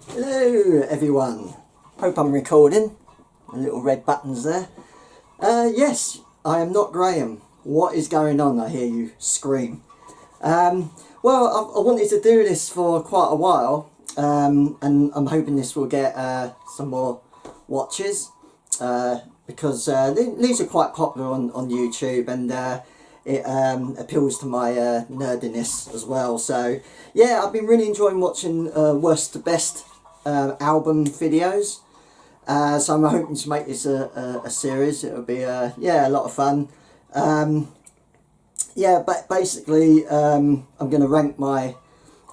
Hello everyone, hope I'm recording. The little red buttons there. Yes, I am not Graham. What is going on? I hear you scream. Well, I wanted to do this for quite a while, and I'm hoping this will get some more watches, because these are quite popular on YouTube, and it appeals to my nerdiness as well. So yeah, I've been really enjoying watching worst to best album videos, so I'm hoping to make this a series. It'll be yeah, a lot of fun. Yeah, but basically I'm going to rank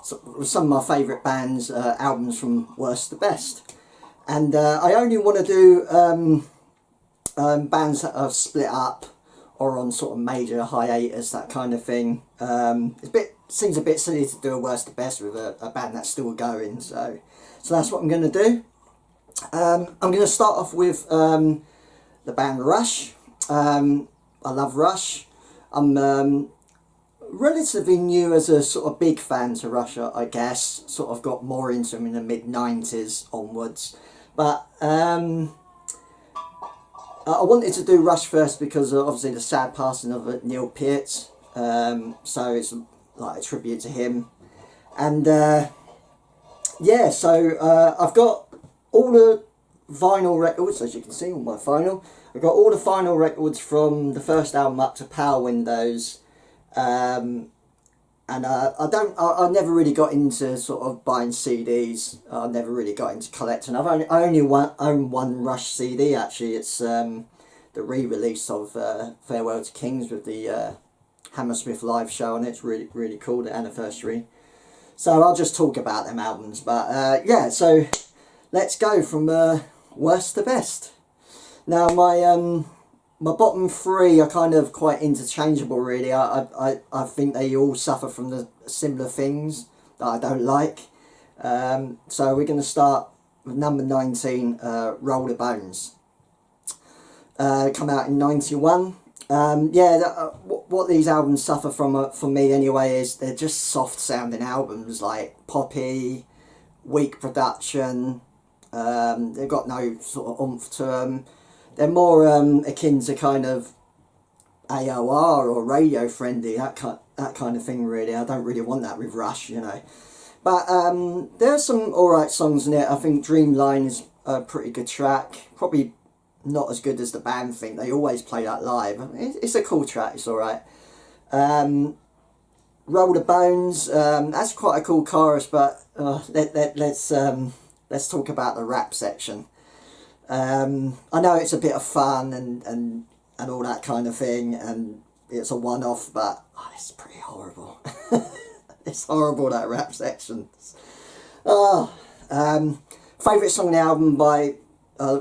some of my favourite bands' albums from worst to best, and I only want to do bands that have split up or on sort of major hiatus, that kind of thing. Seems a bit silly to do a worst to best with a band that's still going, so that's what I'm going to do. I'm going to start off with the band Rush. I love Rush. I'm relatively new as a sort of big fan to Rush, I guess. Sort of got more into them in the mid-90s onwards. But I wanted to do Rush first because obviously the sad passing of Neil Peart. So it's like a tribute to him. And yeah, so I've got all the vinyl records, as you can see on my vinyl. I've got all the vinyl records from the first album up to Power Windows, and I never really got into sort of buying CDs. I never really got into collecting. I only own one Rush CD actually. It's the re-release of Farewell to Kings with the Hammersmith live show on it. It's really cool, the anniversary. So I'll just talk about them albums, but yeah. So let's go from worst to best. Now my bottom three are kind of quite interchangeable really. I think they all suffer from the similar things that I don't like. So we're going to start with number 19, Roll the Bones. Come out in 91. Yeah, what these albums suffer from for me anyway is they're just soft sounding albums, like poppy, weak production. They've got no sort of oomph to them. They're more akin to kind of AOR or radio friendly, that kind of thing really. I don't really want that with Rush, you know. But there are some alright songs in it. I think Dreamline is a pretty good track. Probably not as good as the band think. They always play that live. It's a cool track, it's alright. Roll the Bones, that's quite a cool chorus, but let's talk about the rap section. I know it's a bit of fun and all that kind of thing, and it's a one-off, but it's pretty horrible. It's horrible, that rap section. Favourite song on the album by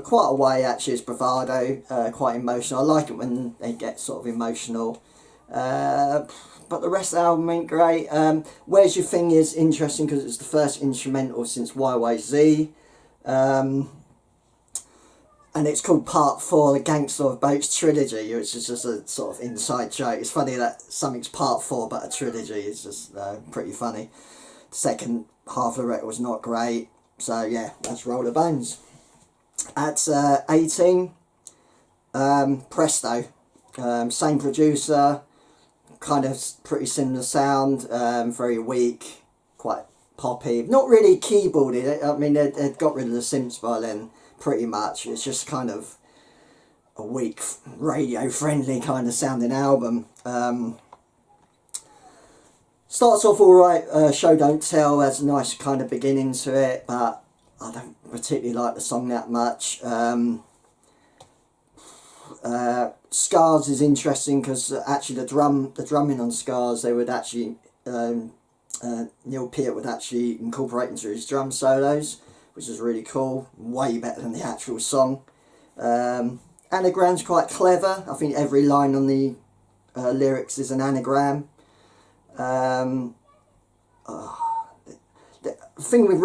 quite a way actually is Bravado. Quite emotional. I like it when they get sort of emotional. But the rest of the album ain't great. Where's Your Thing is interesting because it's the first instrumental since YYZ. And it's called Part 4, the Gangster of Boats trilogy, which is just a sort of inside joke. It's funny that something's Part 4 but a trilogy. It's just pretty funny. The second half of the record was not great. So yeah, that's Roll the Bones. At 18, Presto. Same producer, kind of pretty similar sound, very weak, quite poppy. Not really keyboarded. I mean, they'd got rid of the synths by then, pretty much. It's just kind of a weak, radio-friendly kind of sounding album. Starts off alright, Show Don't Tell has a nice kind of beginning to it, but I don't particularly like the song that much. Scars is interesting because actually the drumming on Scars, they would actually Neil Peart would actually incorporate into his drum solos, which is really cool, way better than the actual song. Anagram's quite clever. I think every line on the lyrics is an anagram. The thing with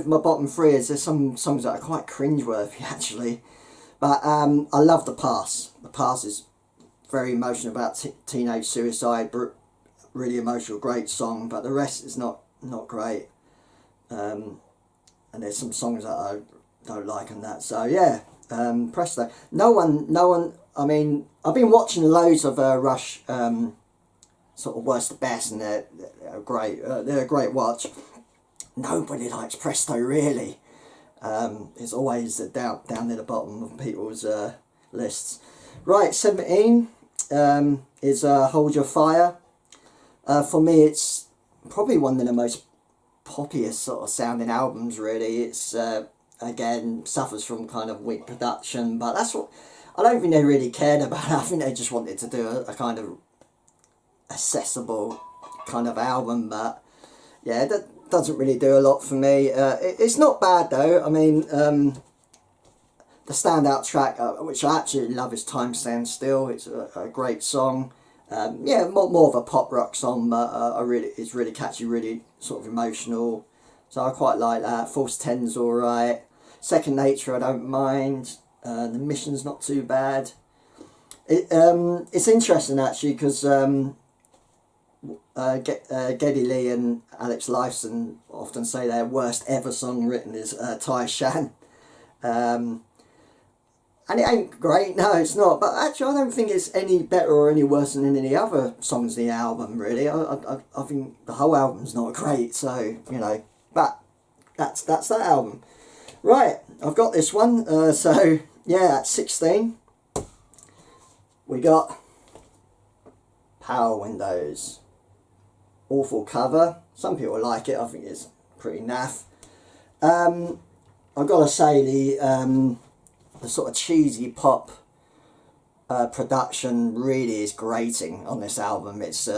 my bottom three is there's some songs that are quite cringeworthy actually, but I love The Pass. The Pass is very emotional about teenage suicide, really emotional, great song, but the rest is not great. and there's some songs that I don't like and that. So yeah, Presto. No one. I mean, I've been watching loads of Rush, sort of worst to best, and they're great. They're a great watch. Nobody likes Presto really. It's always down near the bottom of people's lists. Right, 17 is Hold Your Fire. For me, it's probably one of the most poppiest sort of sounding albums really. It's again suffers from kind of weak production, but that's what I don't think they really cared about. I think they just wanted to do a kind of accessible kind of album, but yeah, that doesn't really do a lot for me. It's not bad though. I mean, the standout track, which I absolutely love, is Time Stands Still. It's a great song. Yeah, more of a pop rock song, but it's really catchy, really sort of emotional. So I quite like that. False Ten's alright. Second Nature I don't mind. The Mission's not too bad. It's interesting actually because Geddy Lee and Alex Lifeson often say their worst ever song written is Tai Shan. And it ain't great, no it's not, but actually I don't think it's any better or any worse than any other songs in the album really. I think the whole album's not great, so you know, but that's that album. Right, I've got this one, so yeah, at 16 we got Power Windows. Awful cover, some people like it, I think it's pretty naff. I've got to say the sort of cheesy pop production really is grating on this album. It's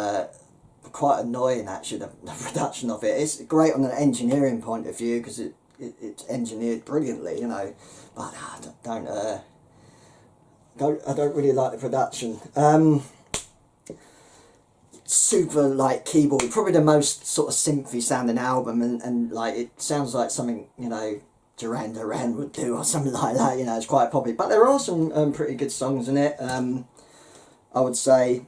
quite annoying actually, the production of it. It's great on an engineering point of view because it's engineered brilliantly, you know, but I don't really like the production. Super like keyboard, probably the most sort of synthy sounding album, and like it sounds like something, you know, Duran Duran would do or something like that, you know. It's quite poppy, but there are some pretty good songs in it. I would say,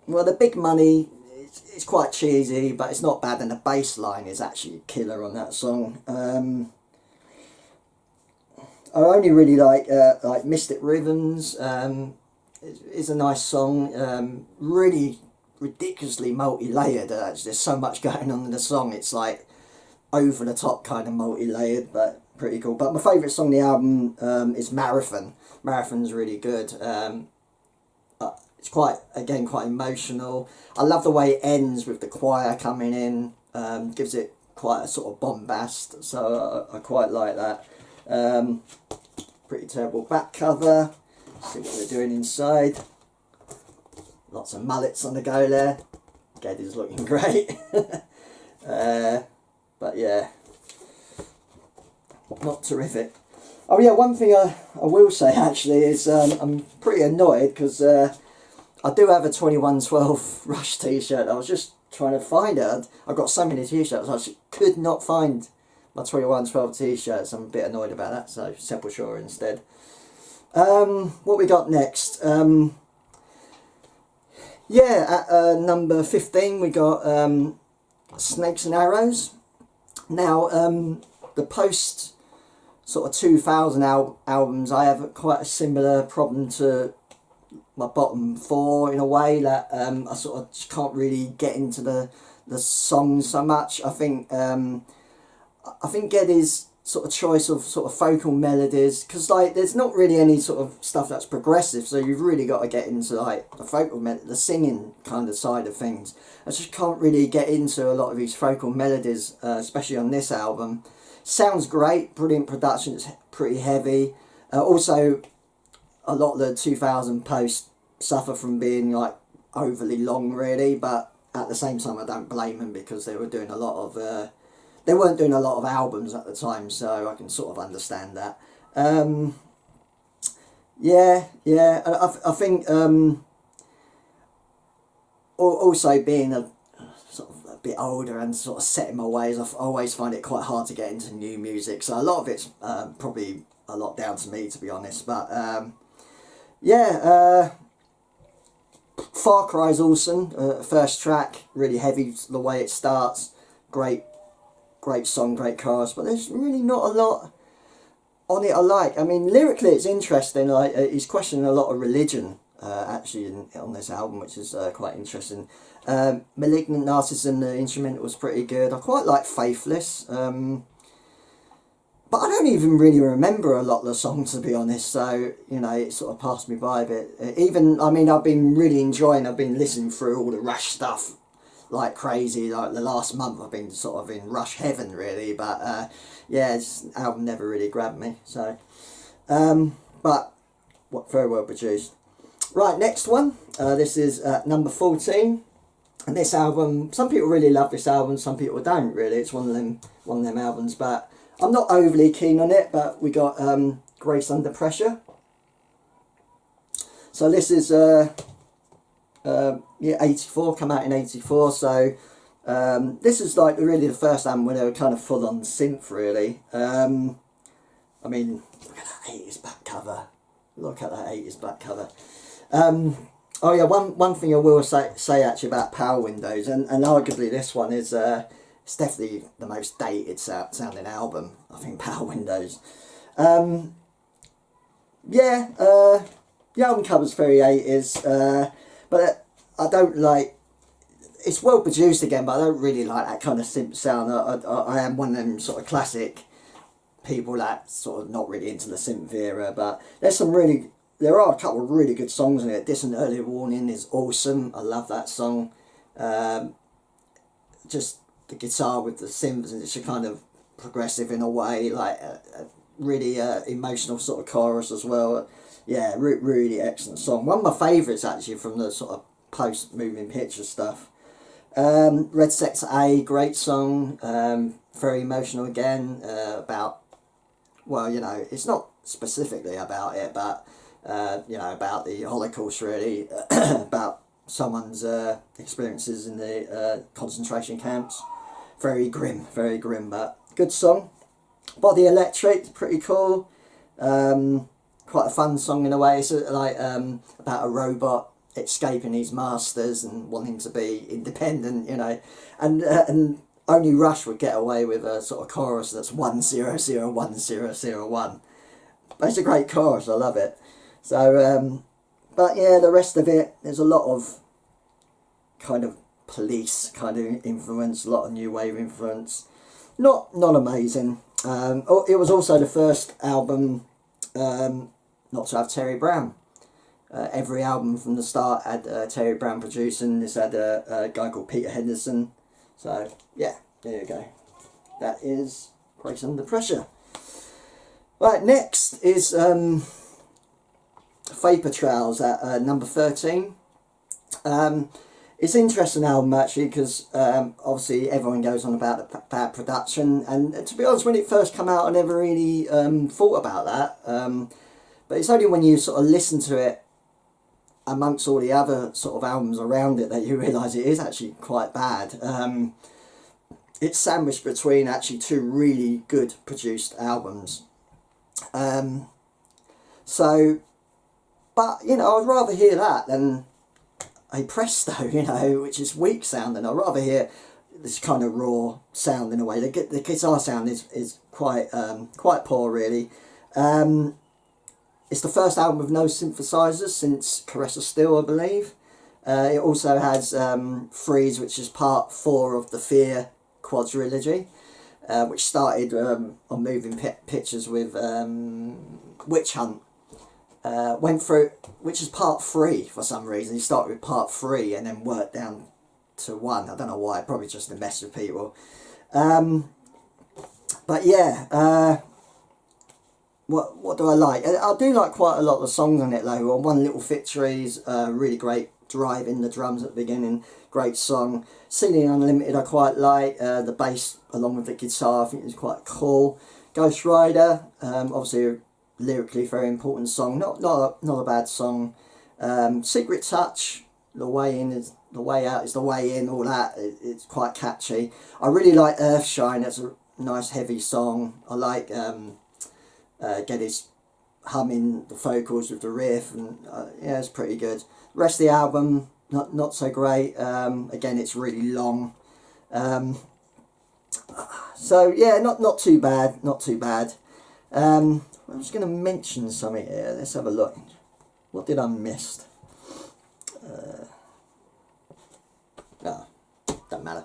well, the Big Money, it's quite cheesy, but it's not bad, and the bass line is actually killer on that song. I only really like Mystic Rhythms. It's a nice song, really ridiculously multi-layered. There's so much going on in the song, it's like over the top kind of multi-layered, but pretty cool. But my favourite song on the album is Marathon. Marathon's really good. It's quite emotional. I love the way it ends with the choir coming in, gives it quite a sort of bombast, so I quite like that. Pretty terrible back cover. See what they're doing inside. Lots of mullets on the go there. Geddy's looking great. But yeah, not terrific. Oh yeah, one thing I will say actually is I'm pretty annoyed because I do have a 2112 Rush t-shirt. I was just trying to find it. I've got so many t-shirts, I just could not find my 2112 t-shirts. I'm a bit annoyed about that, so Sepultura instead. What we got next? Yeah, at number 15 we got Snakes and Arrows. Now, the post sort of 2000 albums, I have quite a similar problem to my bottom four in a way, that I sort of just can't really get into the songs so much. I think Geddy's sort of choice of sort of vocal melodies, because like there's not really any sort of stuff that's progressive, so you've really got to get into like the vocal the singing kind of side of things. I just can't really get into a lot of these vocal melodies, especially on this album. Sounds great, brilliant production, it's pretty heavy. Also, a lot of the 2000 posts suffer from being like overly long really, but at the same time I don't blame them because they were doing a lot of they weren't doing a lot of albums at the time, so I can sort of understand that. Yeah, I think also being a sort of a bit older and sort of set in my ways, I always find it quite hard to get into new music, so a lot of it's probably a lot down to me, to be honest. But yeah, Far Cry's awesome. First track, really heavy, the way it starts, great great song, great chorus, but there's really not a lot on it I like. I mean, lyrically it's interesting. Like he's questioning a lot of religion actually on this album, which is quite interesting. Malignant Narcissism, the instrumental was pretty good. I quite like Faithless, but I don't even really remember a lot of the songs, to be honest, so, you know, it sort of passed me by a bit. Even, I mean, I've been really enjoying, I've been listening through all the Rush stuff like crazy. Like the last month I've been sort of in Rush heaven, really, but yeah, this album never really grabbed me, so, but very well produced. Right, next one, this is number 14, and this album, some people really love this album, some people don't really. It's one of them albums, but I'm not overly keen on it. But we got Grace Under Pressure. So this is yeah, 84, come out in 84. So this is like really the first album when they were kind of full on synth, really. I mean, look at that 80s back cover. Look at that 80s back cover. Oh yeah, one thing I will say actually about Power Windows, and arguably this one is it's definitely the most dated sounding album, I think, Power Windows. Yeah, the album cover's very 80s, but I don't like, it's well produced again, but I don't really like that kind of synth sound. I am one of them sort of classic people that sort of not really into the synth era, but there are a couple of really good songs in it. Distant Early Warning is awesome, I love that song. Just the guitar with the synths, and it's a kind of progressive in a way, like a really emotional sort of chorus as well. Yeah, really excellent song. One of my favourites actually from the sort of post moving picture stuff. Red Sector A, great song, very emotional again, about, well, you know, it's not specifically about it, but you know, about the Holocaust, really, about someone's experiences in the concentration camps. Very grim, but good song. Body Electric, pretty cool. Quite a fun song in a way. It's like about a robot escaping his masters and wanting to be independent, you know. And only Rush would get away with a sort of chorus that's 100101. But it's a great chorus, I love it. So, but yeah, the rest of it, there's a lot of kind of Police kind of influence, a lot of new wave influence. Not amazing. It was also the first album not to have Terry Brown. Every album from the start had Terry Brown producing. This had a guy called Peter Henderson. So yeah, there you go. That is Grace Under Pressure. Right, next is Vapor Trails at number 13. It's an interesting album actually, because obviously everyone goes on about the bad production, and to be honest, when it first came out I never really thought about that, but it's only when you sort of listen to it amongst all the other sort of albums around it that you realise it is actually quite bad. It's sandwiched between actually two really good produced albums. So, but you know, I'd rather hear that than a Presto, you know, which is weak sounding. I'd rather hear this kind of raw sound in a way. The guitar sound is quite poor, really. It's the first album with no synthesizers since Caress of Steel, I believe. It also has Freeze, which is part 4 of the Fear quadrilogy, which started on Moving Pictures with Witch Hunt. Went through, which is part 3 for some reason. He started with part 3 and then worked down to 1. I don't know why, probably just to mess with people. But yeah, what do I like? I do like quite a lot of the songs on it though. One Little Victories, really great drive in the drums at the beginning, great song. Ceiling Unlimited I quite like, the bass along with the guitar I think is quite cool. Ghost Rider, obviously lyrically very important song, not a bad song. Secret Touch, the way in is the way out is the way in, all that, it's quite catchy. I really like Earthshine, that's a nice heavy song. I like Geddes humming the vocals with the riff, and yeah, it's pretty good. The rest of the album not so great. Again, it's really long. So yeah, not too bad, not too bad. I was going to mention something here. Let's have a look. What did I miss? No, doesn't matter.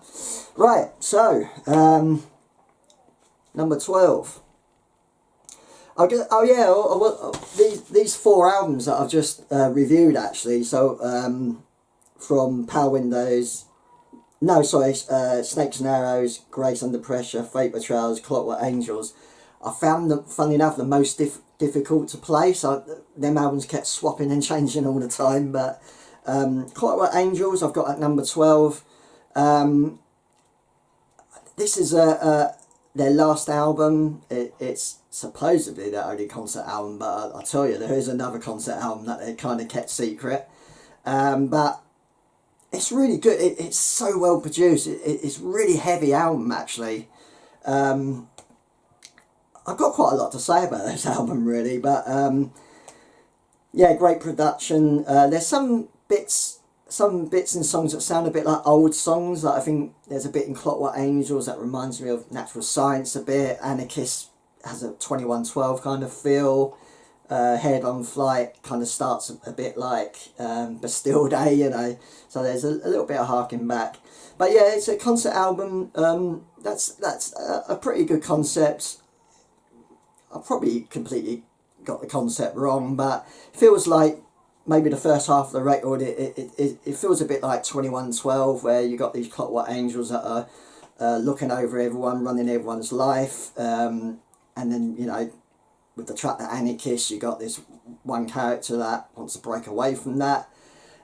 Right, so number 12. These 4 albums that I've just reviewed actually. So from Power Windows, no, sorry, Snakes and Arrows, Grace Under Pressure, Fate Betrayals, Clockwork Angels. I found them, funny enough, the most difficult to play. So them albums kept swapping and changing all the time. But Clockwork Angels, I've got at number 12. This is their last album. It's supposedly their only concert album, but I'll tell you, there is another concert album that they kind of kept secret. But it's really good. It's so well produced. It's really heavy album, actually. I've got quite a lot to say about this album, really, but yeah, great production. There's some bits and songs that sound a bit like old songs. Like I think there's a bit in Clockwork Angels that reminds me of Natural Science a bit. Anarchist has a 2112 kind of feel. Head on Flight kind of starts a bit like Bastille Day, you know. So there's a little bit of harking back. But yeah, it's a concert album. That's a pretty good concept. I probably completely got the concept wrong, but it feels like maybe the first half of the record, it feels a bit like 2112, where you got these Clockwork Angels that are looking over everyone, running everyone's life, and then, you know, with the track The Anarchist, you got this one character that wants to break away from that.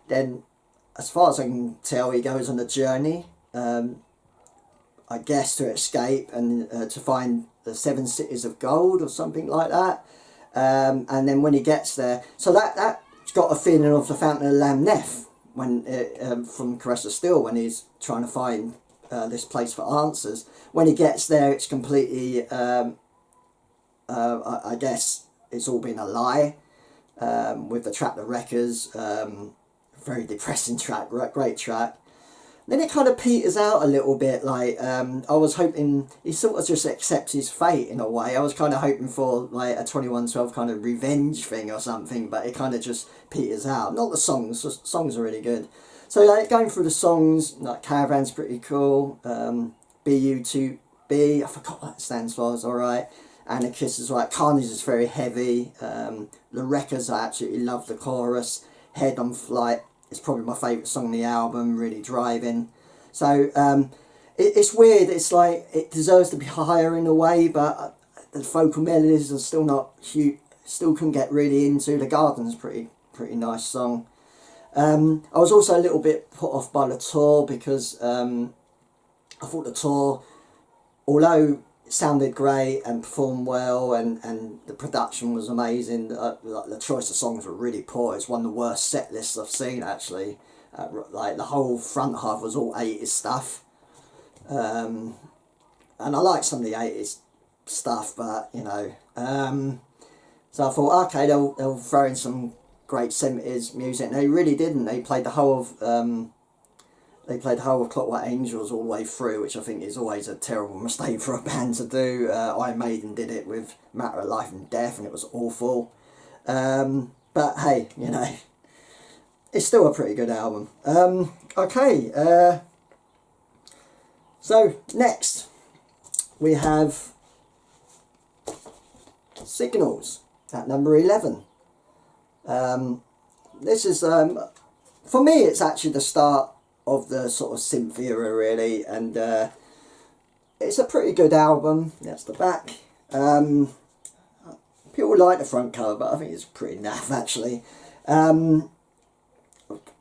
Then, as far as I can tell, he goes on a journey, I guess to escape and to find the 7 cities of gold or something like that. And then when he gets there, so that's got a feeling of the Fountain of Lamnef when from Caress of Steel, when he's trying to find this place for answers. When he gets there, it's completely I guess it's all been a lie, with the track The Wreckers, very depressing track, great track. Then it kind of peters out a little bit, like I was hoping he sort of just accepts his fate in a way. I was kind of hoping for like a 2112 kind of revenge thing or something, but it kind of just peters out. Not the songs are really good. So like going through the songs, like Caravan's pretty cool, BU2B, I forgot what it stands for, it's alright. Anarchist is right, Carnage is very heavy, The Wreckers, I absolutely love the chorus. Head on Flight, it's probably my favourite song on the album, really driving. So it's weird, it's like it deserves to be higher in a way, but the vocal melodies are still not huge, still couldn't get really into. The Garden's pretty nice song. I was also a little bit put off by the tour because I thought the tour, although it sounded great and performed well and the production was amazing, the choice of songs were really poor. It's one of the worst set lists I've seen, actually. Like the whole front half was all 80s stuff, and I like some of the 80s stuff, but you know, so I thought, okay, they'll throw in some great 70s music, and they really didn't. They played the whole of Clockwork Angels all the way through, which I think is always a terrible mistake for a band to do. Iron Maiden did it with Matter of Life and Death, and it was awful. But hey, you know, it's still a pretty good album. Okay, so next we have Signals at number 11. This is, for me, it's actually the start of the sort of synth era, really, and it's a pretty good album. That's the back. People like the front cover, but I think it's pretty naff, actually.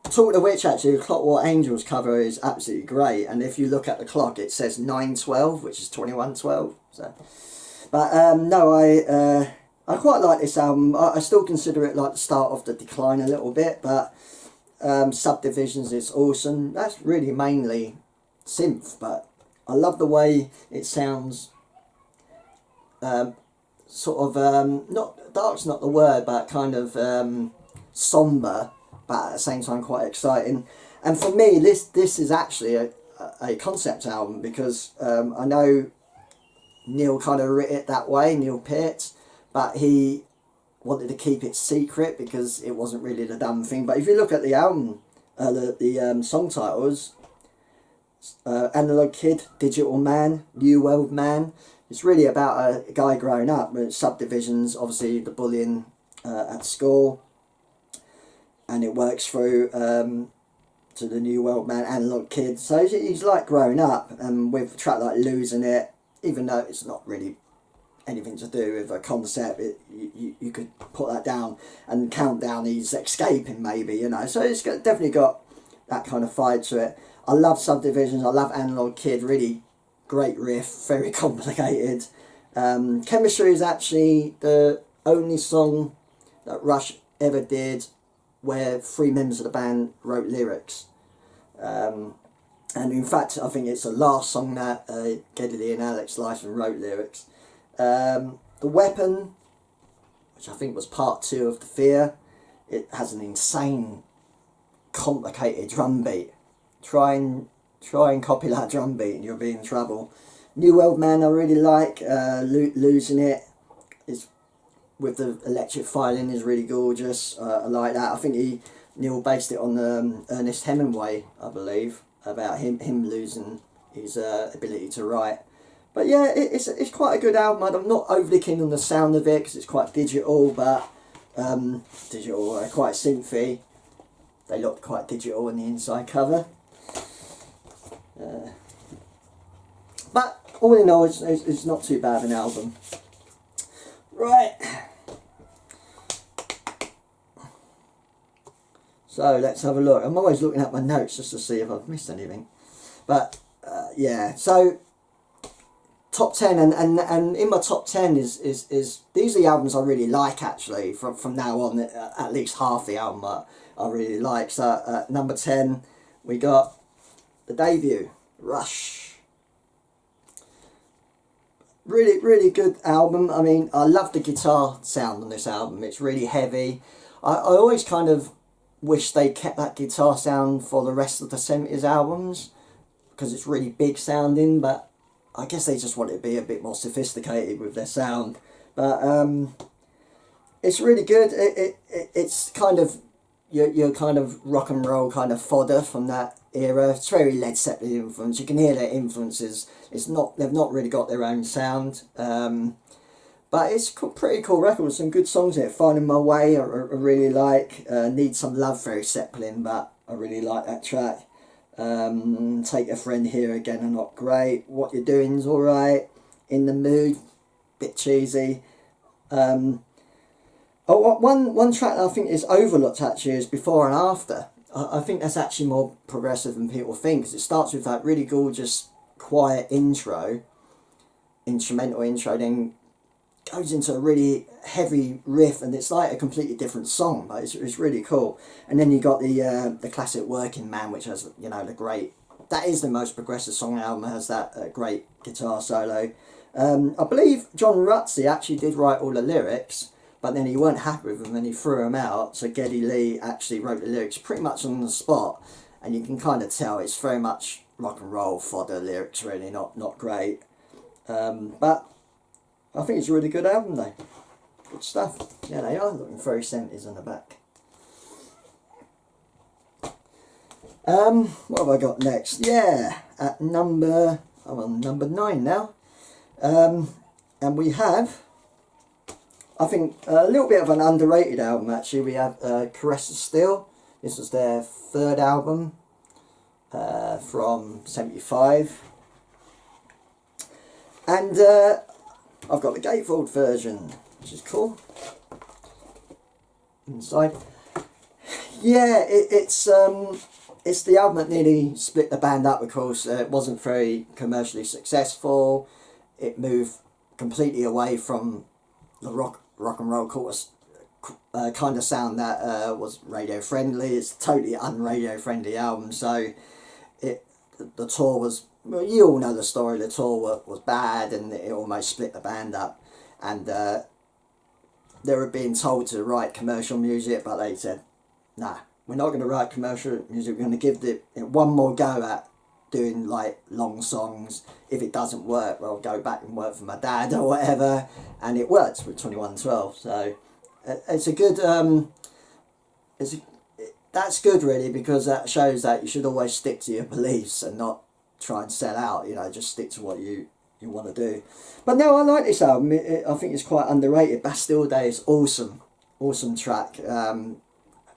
Talking of which, actually, the Clockwork Angels cover is absolutely great, and if you look at the clock, it says 9:12, which is 21:12. So, but no, I quite like this album. I still consider it like the start of the decline a little bit, but Subdivisions is awesome. That's really mainly synth, but I love the way it sounds. Sort of not dark's not the word, but kind of somber, but at the same time quite exciting. And for me, this is actually a concept album, because I know Neil kind of writ it that way, Neil Peart, but he wanted to keep it secret because it wasn't really the done thing. But if you look at the album, the song titles, Analog Kid, Digital Man, New World Man, it's really about a guy growing up with subdivisions, obviously the bullying at school, and it works through to the New World Man, Analog Kid. So he's like growing up, and with a track like Losing It, even though it's not really anything to do with a concept, you could put that down, and Countdown he's escaping maybe, you know, so it's definitely got that kind of vibe to it. I love Subdivisions, I love Analog Kid, really great riff, very complicated. Chemistry is actually the only song that Rush ever did where 3 members of the band wrote lyrics. And in fact, I think it's the last song that Geddy Lee and Alex Lifeson wrote lyrics. The Weapon, which I think was part 2 of The Fear, it has an insane, complicated drum beat. Try and copy that drum beat and you'll be in trouble. New World Man I really like. Losing It is with the electric violin is really gorgeous. I like that. I think Neil based it on Ernest Hemingway, I believe, about him losing his ability to write. But yeah, it's quite a good album. I'm not overly keen on the sound of it because it's quite digital, but digital, quite synthy. They look quite digital on the inside cover. But all in all, it's not too bad an album. Right. So let's have a look. I'm always looking at my notes just to see if I've missed anything. But yeah, so top 10 and in my top 10 is these are the albums I really like actually. From now on, at least half the album I really like. So at number 10 we got the debut, Rush. Really good album. I mean, I love the guitar sound on this album. It's really heavy. I always kind of wish they kept that guitar sound for the rest of the 70s albums because it's really big sounding, but I guess they just want it to be a bit more sophisticated with their sound. But it's really good. It's kind of your kind of rock and roll kind of fodder from that era. It's very Led Zeppelin influence. You can hear their influences. They've not really got their own sound. But it's pretty cool record. Some good songs in it. Finding My Way I really like. Need Some Love, very Zeppelin, but I really like that track. Take a Friend Here Again are not great. What You're Doing's alright. In the Mood, bit cheesy. One track that I think is overlooked actually is Before and After. I think that's actually more progressive than people think, because it starts with that really gorgeous quiet instrumental intro, then goes into a really heavy riff, and it's like a completely different song, but it's really cool. And then you got the classic Working Man, which has, you know, that is the most progressive song on the album, has that great guitar solo. I believe John Rutsey actually did write all the lyrics, but then he weren't happy with them and he threw them out, so Geddy Lee actually wrote the lyrics pretty much on the spot, and you can kind of tell it's very much rock and roll fodder lyrics, really not great. But I think it's a really good album though. Good stuff. Yeah, they are looking very 70s on the back. What have I got next? Yeah, I'm on number 9 now. And we have, I think, a little bit of an underrated album actually. We have Caress of Steel. This was their 3rd album from 75. And I've got the gatefold version, which is cool. Inside. Yeah, it's the album that nearly split the band up, of course. It wasn't very commercially successful. It moved completely away from the rock and roll chorus kind of sound that was radio friendly. It's a totally un-radio friendly album, so the tour was, well, you all know the story. The tour was bad and it almost split the band up, and they were being told to write commercial music, but they said, nah, we're not going to write commercial music, we're going to give it one more go at doing like long songs. If it doesn't work, well, I'll go back and work for my dad or whatever, and it works with 2112. So it's a good that's good really, because that shows that you should always stick to your beliefs and not try and sell out. You know, just stick to what you want to do. But no, I like this album. I think it's quite underrated. Bastille Day is awesome track.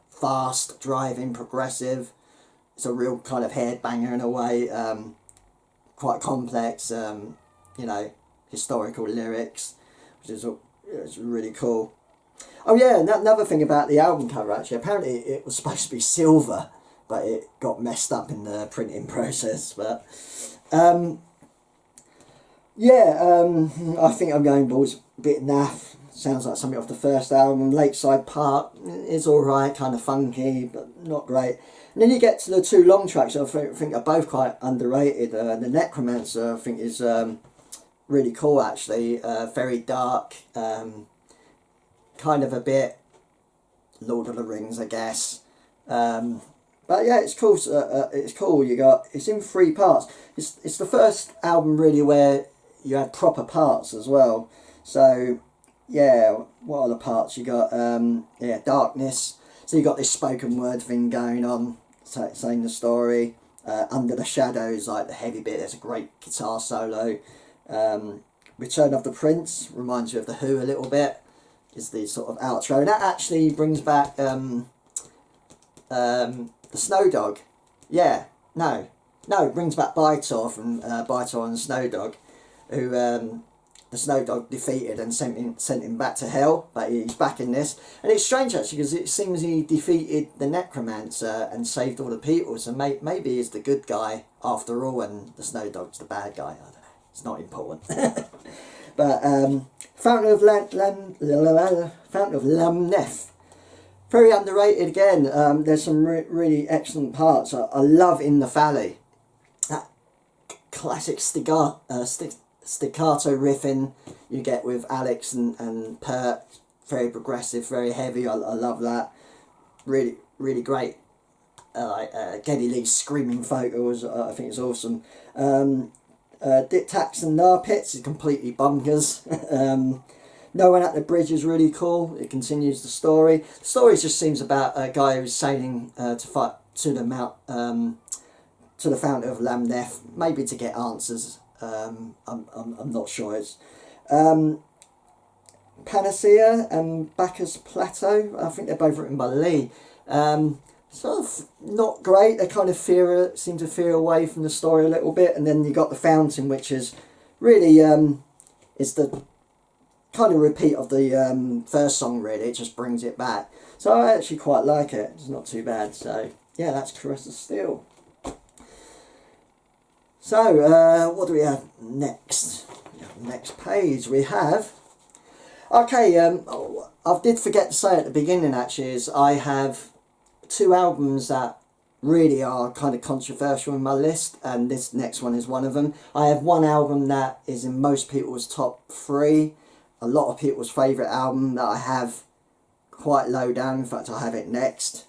Fast, driving, progressive. It's a real kind of headbanger in a way. Quite complex. You know, historical lyrics, which is it's really cool. Oh yeah, another thing about the album cover, actually, apparently it was supposed to be silver, but it got messed up in the printing process. But I think I'm going balls a bit naff. Sounds like something off the first album. Lakeside Park is alright, kind of funky, but not great. And then you get to the two long tracks, I think are both quite underrated. The Necromancer, I think, is really cool, actually. Very dark, kind of a bit Lord of the Rings, I guess. But yeah, it's cool. It's cool. It's in 3 parts. It's the first album really where you had proper parts as well. So yeah, what are the parts? You got Darkness. So you got this spoken word thing going on, saying the story. Under the Shadows, like the heavy bit. There's a great guitar solo. Return of the Prince reminds you of the Who a little bit. Is the sort of outro, and that actually brings back the Snow Dog. Yeah, no, it brings back Bytor from Bytor and the Snow Dog, who the Snow Dog defeated and sent him back to hell. But he's back in this, and it's strange actually, because it seems he defeated the Necromancer and saved all the people. So maybe he's the good guy after all, and the Snow Dog's the bad guy. I don't know. It's not important. But Fountain of Lamnef, very underrated again. There's some really excellent parts. I love In the Valley, that classic staccato riffing you get with Alex and Pert. Very progressive, very heavy. I love that. Really, really great. Geddy Lee's screaming vocals, I think it's awesome. Dick Tax and Nar Pits is completely bonkers. No One at the Bridge is really cool. It continues the story. The story just seems about a guy who's sailing to fight to the Fountain of Lamnef, maybe to get answers. I'm not sure. It's Panacea and Bacchus Plateau. I think they're both written by Lee. Sort of not great. They kind of seem to veer away from the story a little bit, and then you got The Fountain, which is really is the kind of repeat of the first song. Really, it just brings it back. So I actually quite like it. It's not too bad. So yeah, that's Caress of Steel. So what do we have next? Next page we have. Okay, I did forget to say at the beginning actually, is I have 2 albums that really are kind of controversial in my list, and this next one is one of them. I have one album that is in most people's top 3, a lot of people's favourite album that I have quite low down. In fact, I have it next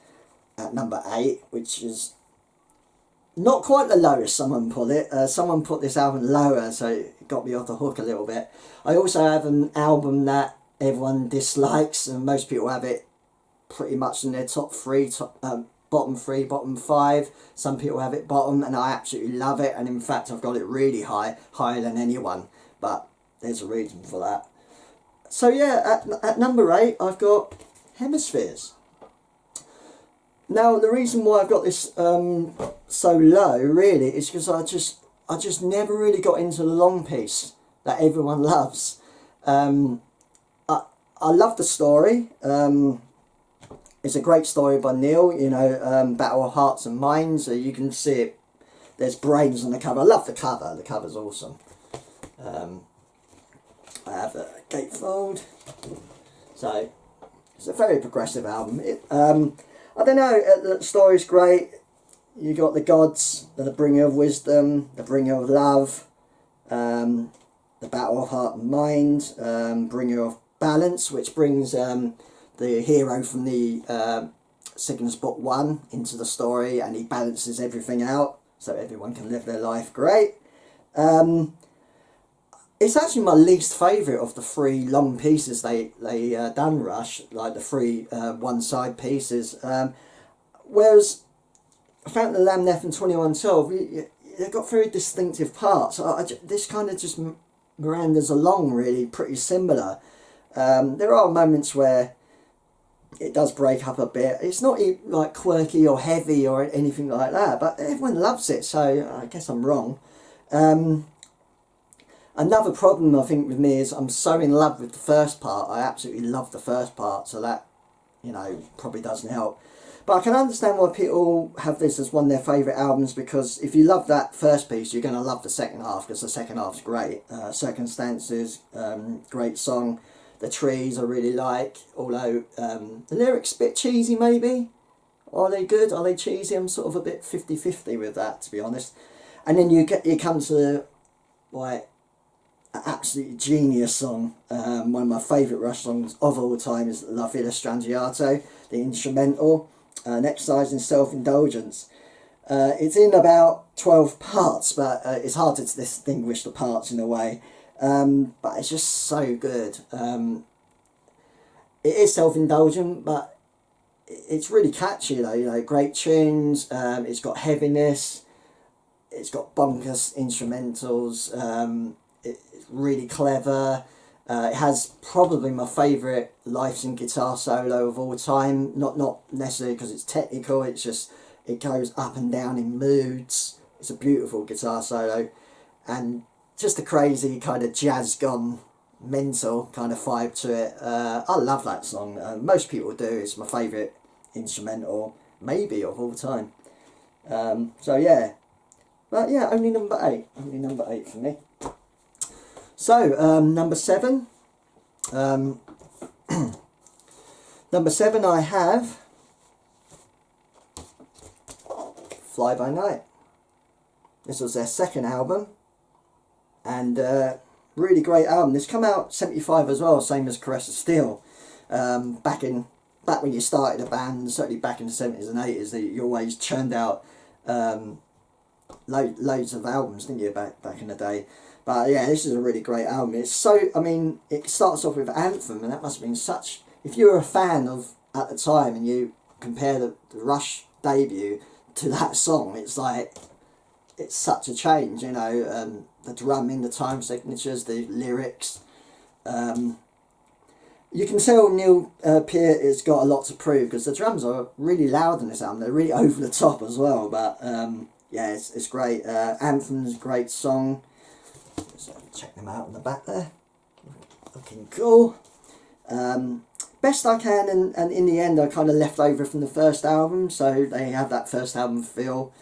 at number 8, which is not quite the lowest someone put it. Someone put this album lower, so it got me off the hook a little bit. I also have an album that everyone dislikes, and most people have it pretty much in their top 3, bottom 3, bottom 5. Some people have it bottom, and I absolutely love it, and in fact I've got it really high, higher than anyone, but there's a reason for that. So yeah, at number 8 I've got Hemispheres. Now the reason why I've got this so low really is because I just never really got into the long piece that everyone loves. I love the story. It's a great story by Neil, you know, Battle of Hearts and Minds. You can see it. There's brains on the cover. I love the cover. The cover's awesome. I have a gatefold. So, it's a very progressive album. I don't know, the story's great. You got the gods, the bringer of wisdom, the bringer of love, the Battle of Heart and Mind, bringer of balance, which brings the hero from the Cygnus Book 1 into the story, and he balances everything out. so everyone can live their life. Great. It's actually my least favourite of the 3 long pieces they done, Rush, like the 3 one-side pieces. Whereas Fountain of the Lamb, Neff and 2112, they've got very distinctive parts. This kind of just meanders along really pretty similar. There are moments where it does break up a bit. It's not like quirky or heavy or anything like that, but everyone loves it, so I guess I'm wrong. Another problem I think with me is I'm so in love with the first part. I absolutely love the first part, so that, you know, probably doesn't help. But I can understand why people have this as one of their favourite albums, because if you love that first piece, you're going to love the second half, because the second half's great. Circumstances, great song. The Trees I really like, although the lyrics a bit cheesy maybe. Are they good? Are they cheesy? I'm sort of a bit 50-50 with that, to be honest. And then you come to the, like, an absolutely genius song. One of my favourite Rush songs of all time is La Villa Strangiato, the instrumental, an exercise in self-indulgence. It's in about 12 parts, but it's hard to distinguish the parts in a way. But it's just so good. It is self-indulgent, but it's really catchy though, you know, great tunes. It's got heaviness, it's got bonkers instrumentals, it's really clever. It has probably my favourite licensed guitar solo of all time, not necessarily because it's technical, it's just, it goes up and down in moods. It's a beautiful guitar solo, and just a crazy kind of jazz gone mental kind of vibe to it. I love that song. Most people do. It's my favourite instrumental maybe of all time. So yeah, but yeah, only number 8 for me. So number 7, number 7 I have Fly By Night. This was their second album, and really great album. This come out 75 as well, same as Caress of Steel. Back when you started a band, certainly back in the 70s and 80s, you always churned out loads of albums, didn't you, back in the day. But yeah, this is a really great album. It's so, I mean, it starts off with Anthem, and that must have been such, if you were a fan of at the time and you compare the Rush debut to that song, it's like, it's such a change, you know. The drumming, the time signatures, the lyrics. You can tell Neil Peart has got a lot to prove, because the drums are really loud in this album. They're really over the top as well. But yeah, it's great. Anthem's a great song. Just check them out in the back there. Looking cool. Best I Can, and in the end, I kind of left over from the first album, so they have that first album feel.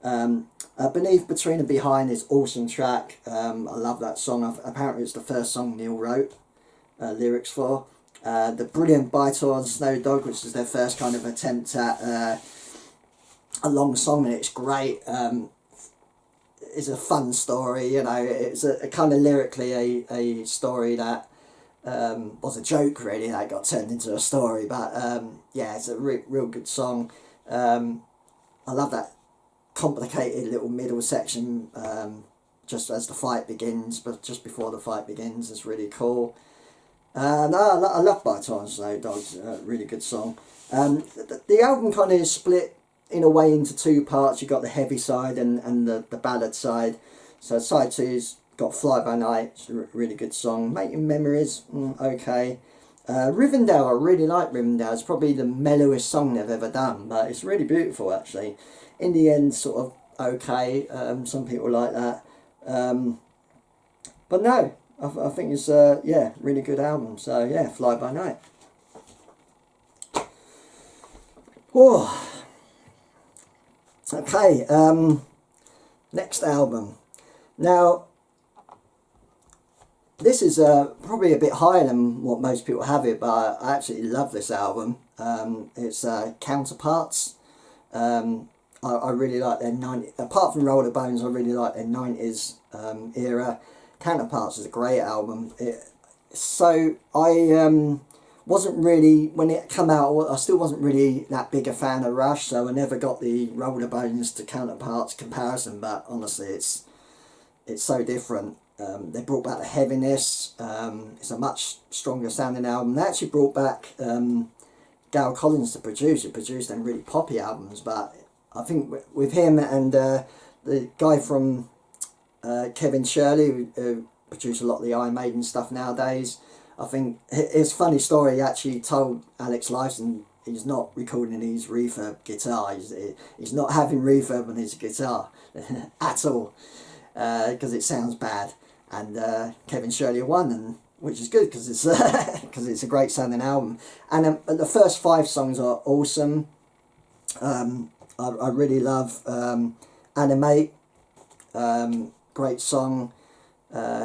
Beneath, Between and Behind is awesome track. I love that song. Apparently it's the first song Neil wrote lyrics for. The brilliant Bytor and Snow Dog, which is their first kind of attempt at a long song, and it's great. It's a fun story, you know. It's a kind of lyrically a story that was a joke really, that got turned into a story. But yeah, it's a real good song. I love that complicated little middle section just as the fight begins, but just before the fight begins, is really cool. No, I love Bytor and Snow Dogs, really good song. The album kind of is split in a way into 2 parts. You've got the heavy side and the ballad side. So side 2's got Fly By Night, it's a really good song. Making Memories, okay. Rivendell, I really like Rivendell. It's probably the mellowest song they've ever done, but it's really beautiful actually. In the end, sort of okay. Some people like that, but no, I think it's yeah, really good album. So yeah, Fly By Night. Oh, okay. Next album. Now, this is probably a bit higher than what most people have it, but I absolutely love this album. It's Counterparts. I really like their 90s, apart from Roller Bones, I really like their 90s era. Counterparts is a great album. So I wasn't really, when it came out, I still wasn't really that big a fan of Rush, so I never got the Rollerbones to Counterparts comparison, but honestly it's so different. They brought back the heaviness. It's a much stronger sounding album. They actually brought back Gail Collins to produce. He produced them really poppy albums, but I think with him and the guy from Kevin Shirley, who produced a lot of the Iron Maiden stuff nowadays, I think his funny story, he actually told Alex Lifeson he's not recording his reverb guitar. He's not having reverb on his guitar at all, because it sounds bad. And Kevin Shirley won, and which is good because it's because it's a great sounding album. And the first 5 songs are awesome. I really love Animate, great song.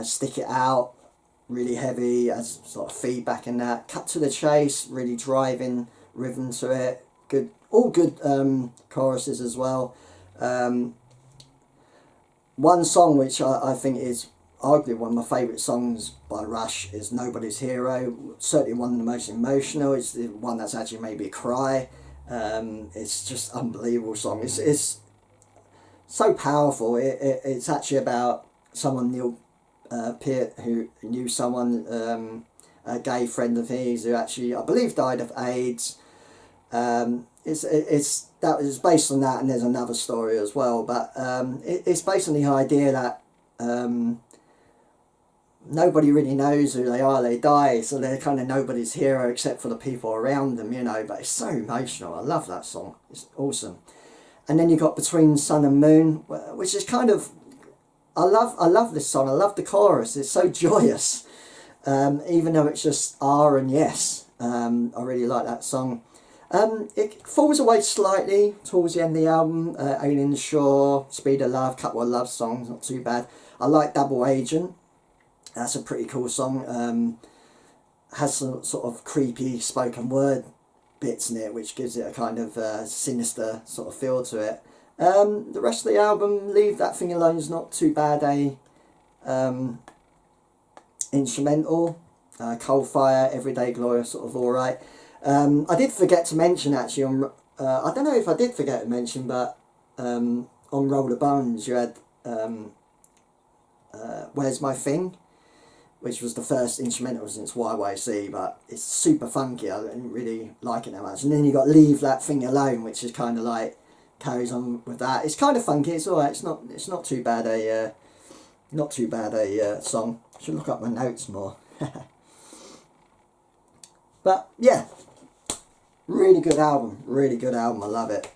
Stick It Out, really heavy, has sort of feedback in that. Cut to the Chase, really driving rhythm to it. Good, all good choruses as well. One song which I think is arguably one of my favourite songs by Rush is Nobody's Hero. Certainly one of the most emotional. It's the one that's actually made me cry. It's just unbelievable song. It's so powerful. It's actually about someone, Neil Peart, who knew someone, a gay friend of his, who actually, I believe, died of AIDS. That was based on that, and there's another story as well. But it's based on the idea that nobody really knows who they are. They die, so they're kind of nobody's hero except for the people around them, you know. But it's so emotional. I love that song. It's awesome. And then you got Between Sun and Moon, which is kind of, I love this song. I love the chorus. It's so joyous, even though it's just R and yes. I really like that song. It falls away slightly towards the end of the album. Alien Shore, Speed of Love, couple of love songs, not too bad. I like Double Agent. That's a pretty cool song. Has some sort of creepy spoken word bits in it, which gives it a kind of sinister sort of feel to it. The rest of the album, Leave That Thing Alone, is not too bad a instrumental. Cold Fire, Everyday Glory, sort of alright. I did forget to mention actually on, I don't know if I did forget to mention, but on Roll the Bones you had Where's My Thing, which was the first instrumental since YYC, but it's super funky. I didn't really like it that much. And then you got Leave That Thing Alone, which is kind of like carries on with that. It's kind of funky. It's alright. It's not too bad a song. I should look up my notes more. But yeah, really good album. Really good album. I love it.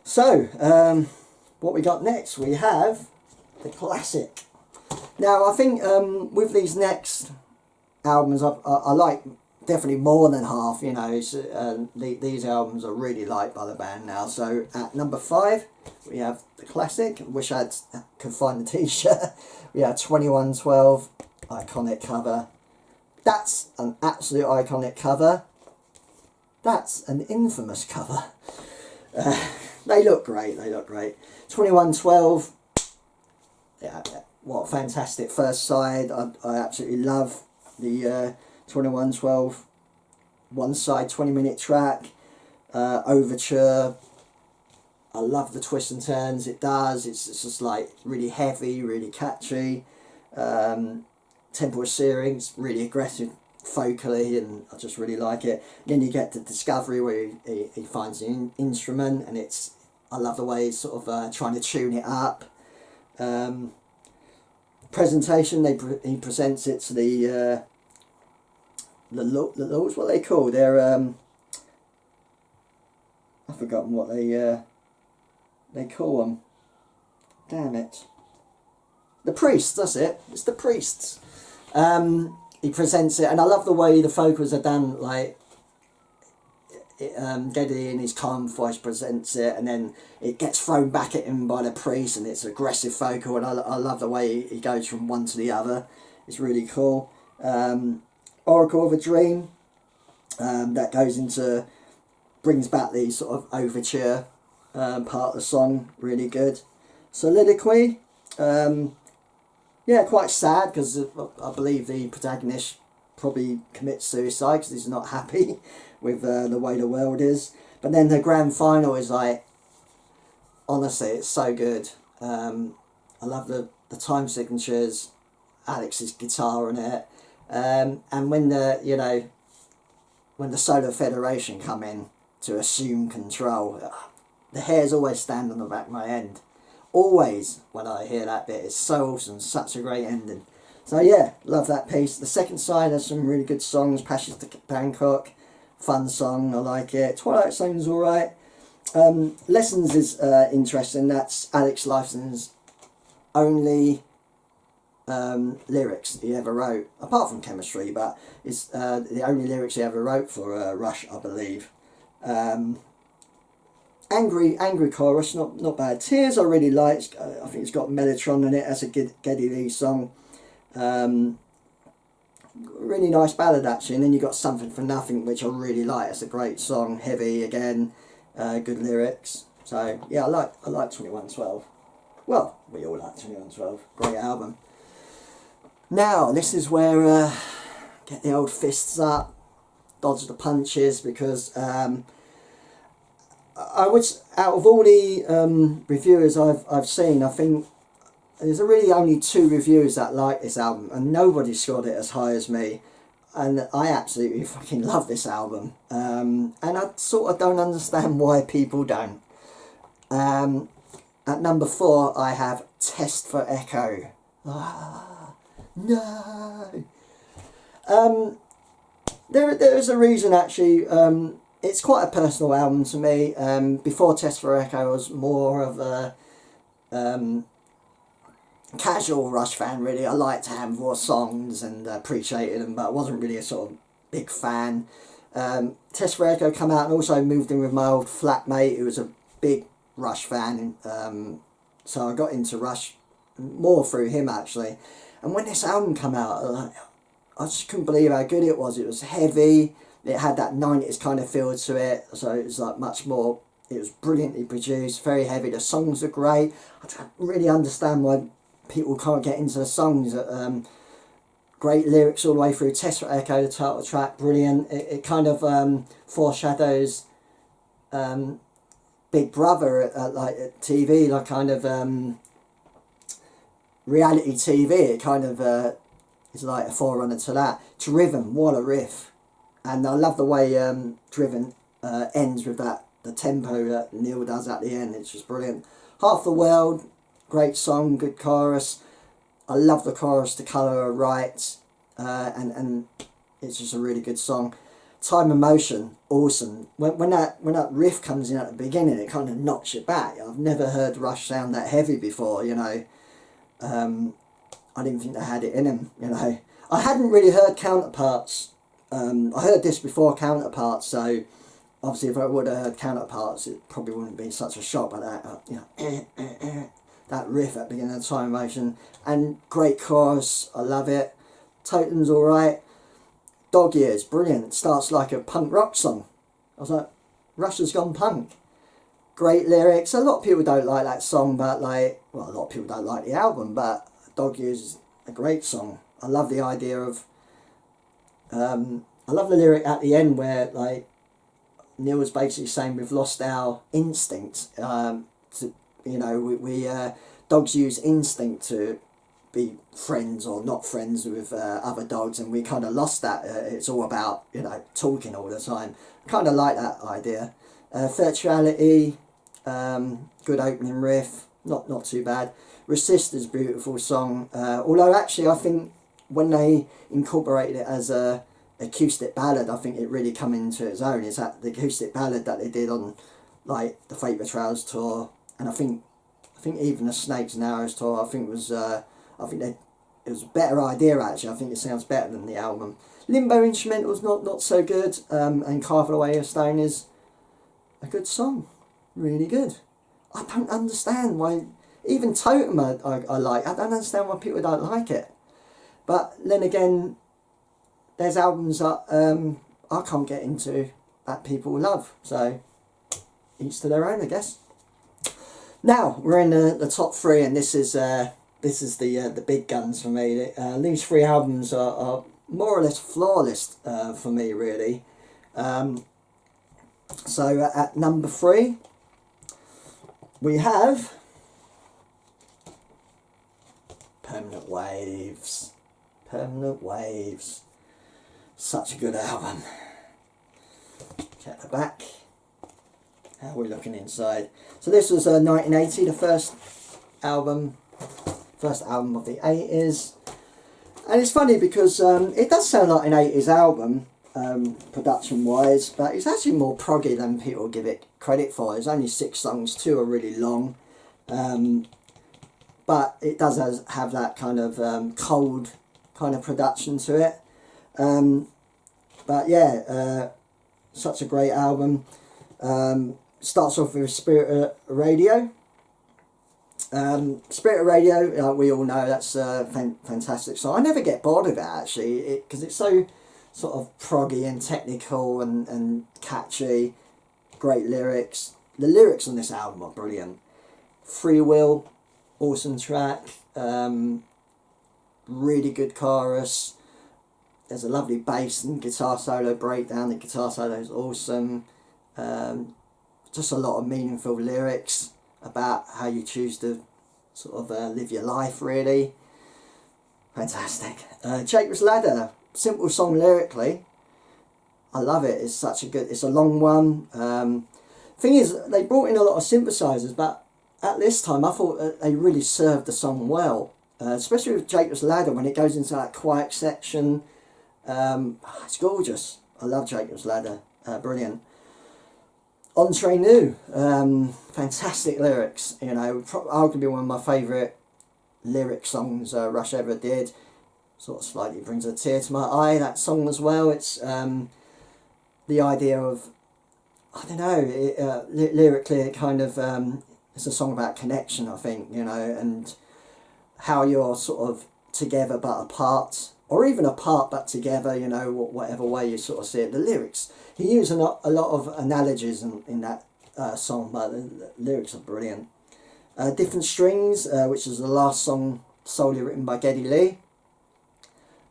So what we got next? We have the classic. Now I think with these next albums, I like definitely more than half. You know, these albums are really liked by the band now. So at number 5 we have the classic. I wish I could find the t-shirt. We have 2112, iconic cover. That's an absolute iconic cover. That's an infamous cover. They look great. 2112. Yeah, what a fantastic first side. I absolutely love the 2112 one side 20-minute track. Overture. I love the twists and turns it does. It's just like really heavy, really catchy. Tempo searings, really aggressive vocally, and I just really like it. Then you get the Discovery where he finds the instrument, and I love the way he's sort of trying to tune it up. Presentation, he presents it to the Lords, what are they called? They're I've forgotten what they call them. Damn it. The priests, that's it. It's the priests. He presents it, and I love the way the vocals are done. Like Geddy in his calm voice presents it, and then it gets thrown back at him by the priest, and it's aggressive vocal, and I love the way he goes from one to the other. It's really cool. Oracle of a Dream, that goes into, brings back the sort of overture part of the song, really good. Soliloquy, yeah, quite sad because I believe the protagonist probably commit suicide because he's not happy with the way the world is. But then the grand final is like, honestly, it's so good. I love the time signatures, Alex's guitar on it, and when the Solar Federation come in to assume control, the hairs always stand on the back of my head. Always when I hear that bit, it's so awesome, such a great ending. So yeah, love that piece. The second side has some really good songs. Passage to Bangkok, fun song, I like it. Twilight Zone's alright. Lessons is interesting. That's Alex Lifeson's only lyrics he ever wrote, apart from Chemistry, but it's the only lyrics he ever wrote for Rush, I believe. Angry chorus, not bad. Tears I really like. I think it's got Mellotron in it. That's a Geddy Lee song. Really nice ballad actually. And then you got Something for Nothing, which I really like. It's a great song, heavy again, good lyrics. So yeah, I like 2112. Well, we all like 2112. Great album. Now this is where get the old fists up, dodge the punches, because I would, out of all the reviewers I've seen, I think there's really only 2 reviewers that like this album, and nobody scored it as high as me. And I absolutely fucking love this album, and I sort of don't understand why people don't. At number 4, I have Test for Echo. No. There is a reason actually. It's quite a personal album to me. Before Test for Echo, I was more of a casual Rush fan, really. I liked Hamvor songs and appreciated them, but I wasn't really a sort of big fan. Test for Echo come out and also moved in with my old flatmate who was a big Rush fan. So I got into Rush more through him actually. And when this album came out, I just couldn't believe how good it was. It was heavy. It had that 90s kind of feel to it, so it was like much more, it was brilliantly produced, very heavy, the songs are great. I don't really understand why people can't get into the songs. Great lyrics all the way through. Test for Echo, the title track, brilliant. It kind of foreshadows Big Brother like at TV, like kind of reality TV. It kind of is like a forerunner to that. Driven, what a riff. And I love the way Driven ends with the tempo that Neil does at the end. It's just brilliant. Half the World, great song, good chorus. I love the chorus, The Colour of Right, and it's just a really good song. Time and Motion, awesome. When that riff comes in at the beginning, it kind of knocks you back. I've never heard Rush sound that heavy before, you know. I didn't think they had it in them, you know. I hadn't really heard Counterparts. I heard this before Counterparts, so obviously if I would have heard Counterparts, it probably wouldn't be such a shock. But that, you know, that riff at the beginning of Time Motion, and great chorus, I love it. Totem's alright. Dog Years, brilliant. Starts like a punk rock song. I was like, Rush has gone punk. Great lyrics. A lot of people don't like that song, but like, well, a lot of people don't like the album, but Dog Years is a great song. I love the idea of I love the lyric at the end where like Neil was basically saying we've lost our instinct. We dogs use instinct to be friends or not friends with other dogs, and we kind of lost that. It's all about, you know, talking all the time. Kind of like that idea. Virtuality, good opening riff, not too bad. Resist is a beautiful song. Although actually I think when they incorporated it as a acoustic ballad, I think it really come into its own. It's that the acoustic ballad that they did on like the Fate Betrayals tour, and I think even the Snakes and Arrows tour, I think it was a better idea actually. I think it sounds better than the album. Limbo Instrumental's not so good, and Carve Away a Stone is a good song, really good. I don't understand why, even Totem I like. I don't understand why people don't like it. But then again, there's albums that I can't get into that people love. So each to their own, I guess. Now we're in the top 3, and this is the big guns for me. These 3 albums are more or less flawless for me, really. So at number 3, we have Permanent Waves. Permanent Waves. Such a good album. Check the back. How are we looking inside? So this was 1980, the first album of the 80s. And it's funny because it does sound like an 80s album, production wise, but it's actually more proggy than people give it credit for. It's only 6 songs, 2 are really long, but it does have that kind of cold kind of production to it. But yeah, such a great album. Starts off with Spirit Radio. Spirit Radio, like we all know, that's a fantastic song. I never get bored of it, actually, because it's so sort of proggy and technical and catchy. Great lyrics. The lyrics on this album are brilliant. Free Will, awesome track. Really good chorus. There's a lovely bass and guitar solo breakdown. The guitar solo is awesome. Just a lot of meaningful lyrics about how you choose to sort of live your life, really. Fantastic. Jacob's Ladder, simple song lyrically. I love it. It's such a good, it's a long one. Thing is, they brought in a lot of synthesizers, but at this time I thought that they really served the song well. Especially with Jacob's Ladder, when it goes into that quiet section. It's gorgeous. I love Jacob's Ladder. Brilliant. Entre Nous, fantastic lyrics, you know, arguably one of my favourite lyric songs Rush ever did. Sort of slightly brings a tear to my eye, that song as well. It's the idea of, I don't know, lyrically it kind of, it's a song about connection, I think, you know, and how you're sort of together but apart, or even apart but together, you know, whatever way you sort of see it. The lyrics, he used a lot of analogies in that song, but the lyrics are brilliant. Different Strings, which is the last song solely written by Geddy Lee.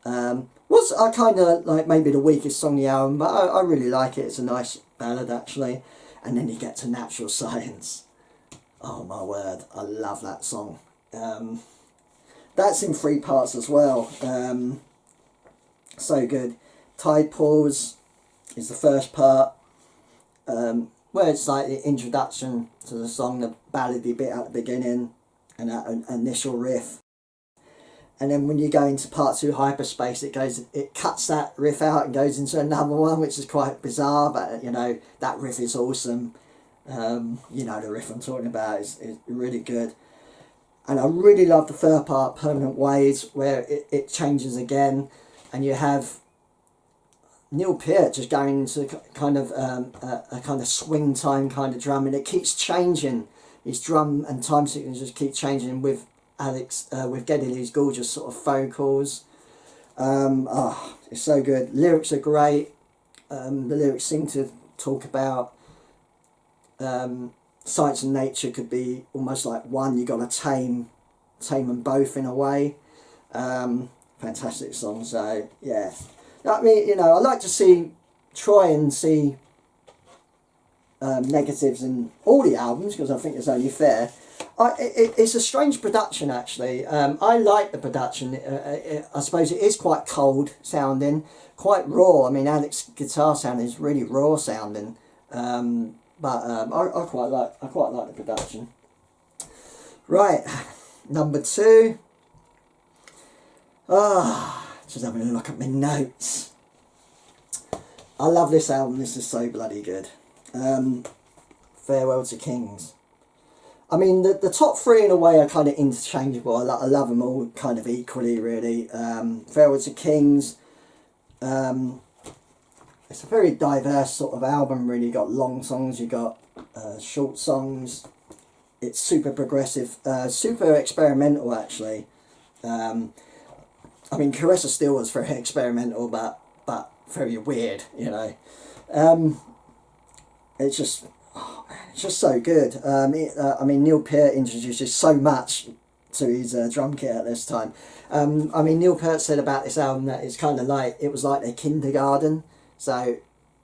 Was I kind of like maybe the weakest song on the album, but I really like it. It's a nice ballad, actually. And then you get to Natural Science. Oh my word, I love that song. That's in 3 parts as well. So good. Tide Pause is the first part, where it's like the introduction to the song, the ballady bit at the beginning, and that initial riff. And then when you go into part 2, Hyperspace, it cuts that riff out and goes into another one, which is quite bizarre, but you know, that riff is awesome. You know the riff I'm talking about is really good. And I really love the third part, Permanent Waves, where it changes again, and you have Neil Peart just going into kind of a kind of swing time kind of drum, and it keeps changing. His drum and time signatures just keep changing with with Geddy Lee's gorgeous sort of vocals. It's so good. Lyrics are great. The lyrics seem to talk about science and nature could be almost like one. You got to tame them both in a way. Fantastic song. So yeah, I mean, you know, I like to try and see negatives in all the albums, because I think it's only fair. It's a strange production, actually. I like the production. I suppose it is quite cold sounding, quite raw. I mean, Alec's guitar sound is really raw sounding, but I quite like the production. Right, number 2. Just having a look at my notes. I love this album. This is so bloody good. Farewell to Kings. I mean, the top 3 in a way are kind of interchangeable. I love them all kind of equally, really. Farewell to Kings. It's a very diverse sort of album, really. You got long songs, you got short songs. It's super progressive, super experimental, actually. I mean, Caress of Steel was very experimental, but very weird, you know. It's just so good. I mean, Neil Peart introduces so much to his drum kit at this time. I mean, Neil Peart said about this album that it's kind of like, it was like their kindergarten. So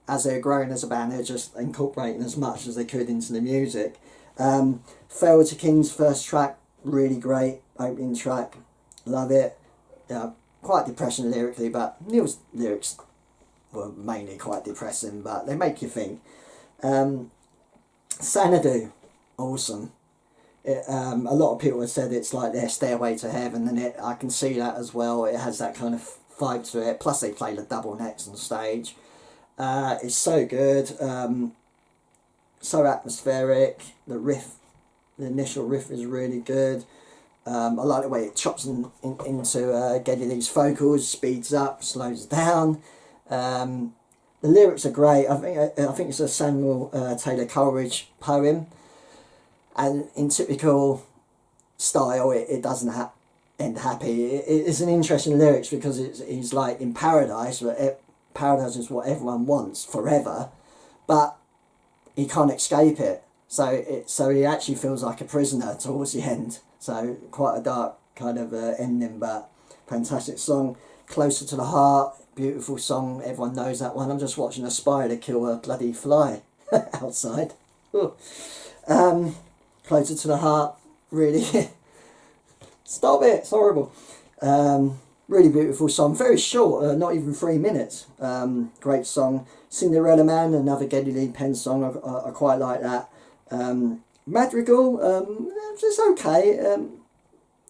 as they're growing as a band, they're just incorporating as much as they could into the music. Farewell to King's first track, really great opening track, love it. Quite depressing lyrically, but Neil's lyrics were mainly quite depressing, but they make you think. Xanadu, awesome. A lot of people have said it's like their Stairway to Heaven, and I can see that as well. It has that kind of vibe to it. Plus they play the double necks on stage. It's so good, so atmospheric. The initial riff is really good. I like the way it chops into Geddy Lee's vocals, speeds up, slows down. The lyrics are great. I think it's a Samuel Taylor Coleridge poem. And in typical style, it doesn't end happy. It's an interesting lyrics because he's like in paradise, but paradise is what everyone wants forever, but he can't escape it. So he actually feels like a prisoner towards the end. So quite a dark kind of ending, but fantastic song. Closer to the Heart, beautiful song. Everyone knows that one. I'm just watching a spider kill a bloody fly outside. Closer to the Heart, really. Stop it, it's horrible. Really beautiful song, very short, not even 3 minutes. Great song. Cinderella Man, another Geddy Lee Penn song, I quite like that. Madrigal, it's okay.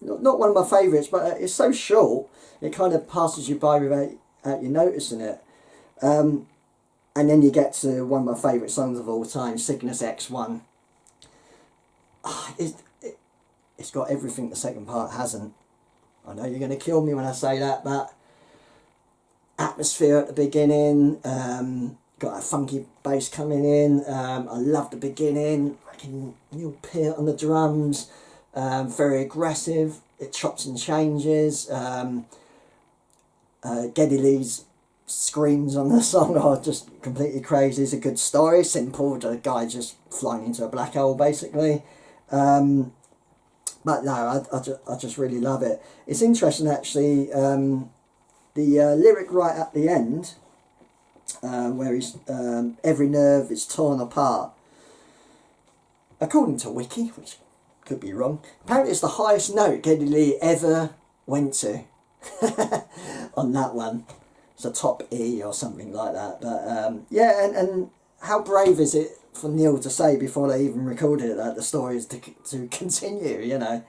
Not one of my favourites, but it's so short, it kind of passes you by without you noticing it. And then you get to one of my favourite songs of all time, Cygnus X1. It's got everything the second part hasn't. I know you're going to kill me when I say that, but atmosphere at the beginning, got a funky bass coming in. I love the beginning. Fucking Neil Peart on the drums, very aggressive. It chops and changes. Geddy Lee's screams on the song are just completely crazy. It's a good story, simple. The guy just flying into a black hole, basically. But no, I just really love it. It's interesting actually, the lyric right at the end, where he's every nerve is torn apart. According to Wiki, which could be wrong, apparently it's the highest note Geddy Lee ever went to on that one. It's a top E or something like that. But yeah, and how brave is it for Neil to say before they even recorded it that the story is to continue, you know.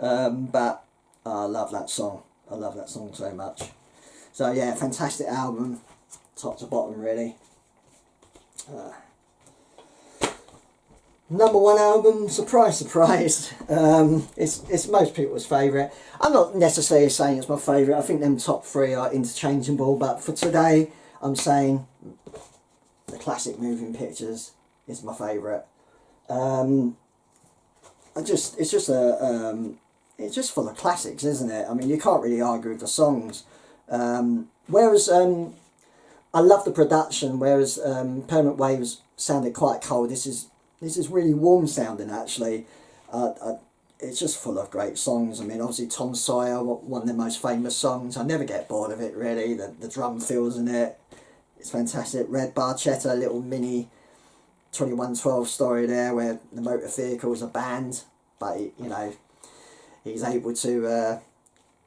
But I love that song. I love that song so much. So yeah, fantastic album, top to bottom really. Number one album, surprise, surprise. It's most people's favourite. I'm not necessarily saying it's my favourite. I think them top three are interchangeable. But for today, I'm saying the classic Moving Pictures is my favourite. It's just full of classics, isn't it? I mean, you can't really argue with the songs. Whereas I love the production. Whereas Permanent Waves sounded quite cold. This is really warm sounding actually. It's just full of great songs. I mean, obviously Tom Sawyer, one of the most famous songs. I never get bored of it really. The drum fills in it. It's fantastic. Red Barchetta, little mini 2112 story there where the motor vehicles are banned, but you know, he's able to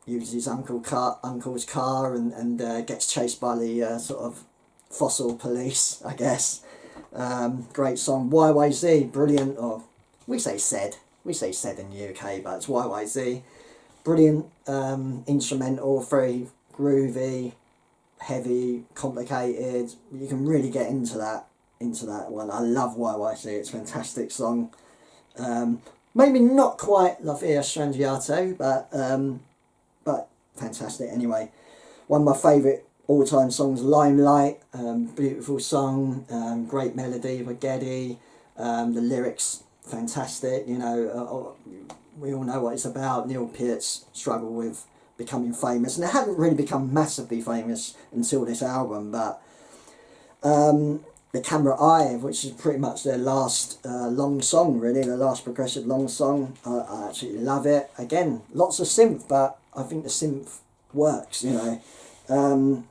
use his uncle's car and gets chased by the sort of fossil police, I guess. Great song. YYZ, brilliant. Or we say said in the UK, but it's YYZ. Brilliant instrumental, very groovy, heavy, complicated. You can really get into that one. I love YYZ. It's a fantastic song. Maybe not quite La Via Strangiato, but fantastic anyway. One of my favourite all-time songs, Limelight. Beautiful song, great melody by Geddy. The lyrics fantastic. You know, we all know what it's about. Neil Peart's struggle with becoming famous, and they hadn't really become massively famous until this album, but The Camera Eye, which is pretty much their last long song, really, the last progressive long song. I absolutely love it. Again, lots of synth, but I think the synth works, you know.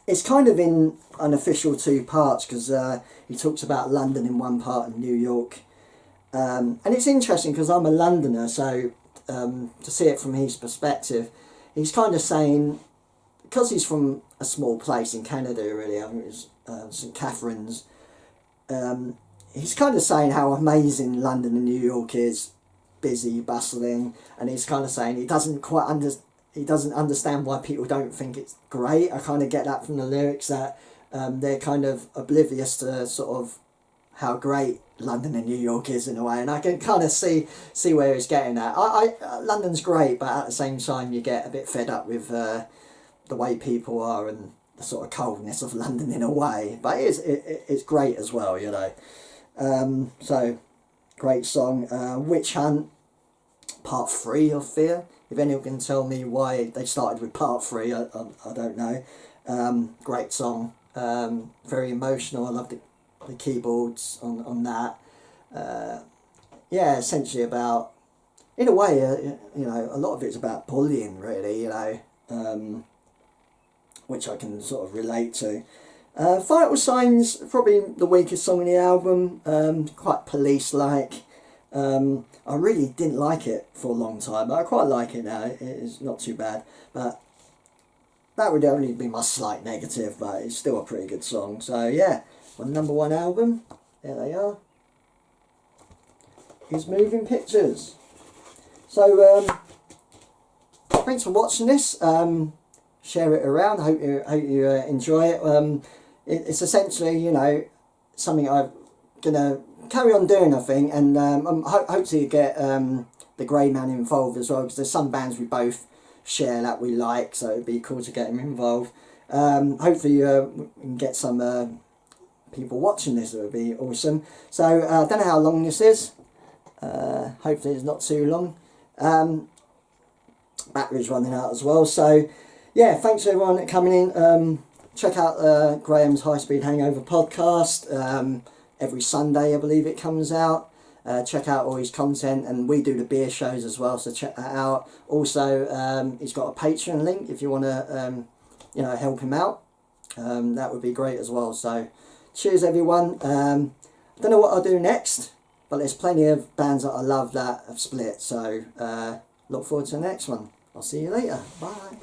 It's kind of in unofficial two parts, because he talks about London in one part and New York. And it's interesting because I'm a Londoner, so to see it from his perspective, he's kind of saying, because he's from a small place in Canada, really, I think it was St Catherine's, he's kind of saying how amazing London and New York is, busy, bustling, and he's kind of saying he doesn't understand why people don't think it's great. I kind of get that from the lyrics, that they're kind of oblivious to sort of how great London and New York is in a way, and I can kind of see where he's getting at. London's great, but at the same time you get a bit fed up with the way people are and the sort of coldness of London in a way, but it's great as well, you know. So great song. Witch Hunt Part 3 of Fear. If anyone can tell me why they started with Part 3, I don't know. Great song. Very emotional. I love the keyboards on that. Yeah, essentially about, in a way, you know, a lot of it's about bullying, really, you know, which I can sort of relate to. Vital Signs, probably the weakest song in the album. Quite police-like. I really didn't like it for a long time, but I quite like it now. It's not too bad, but that would only be my slight negative, but it's still a pretty good song. So yeah, my #1 album, there they are, is Moving Pictures. So thanks for watching this. Share it around. I hope you enjoy it. It's essentially, you know, something I'm gonna carry on doing, I think, and hopefully you get the Grey Man involved as well, because there's some bands we both share that we like, so it'd be cool to get him involved. Hopefully we can get some people watching this. It would be awesome. So I don't know how long this is. Hopefully it's not too long. Battery's running out as well, so yeah, thanks everyone coming in. Check out Graham's High Speed Hangover podcast. Every Sunday, I believe it comes out. Check out all his content, and we do the beer shows as well, so check that out. Also, he's got a Patreon link if you want to, you know, help him out. That would be great as well. So, cheers everyone. I don't know what I'll do next, but there's plenty of bands that I love that have split. So, look forward to the next one. I'll see you later. Bye.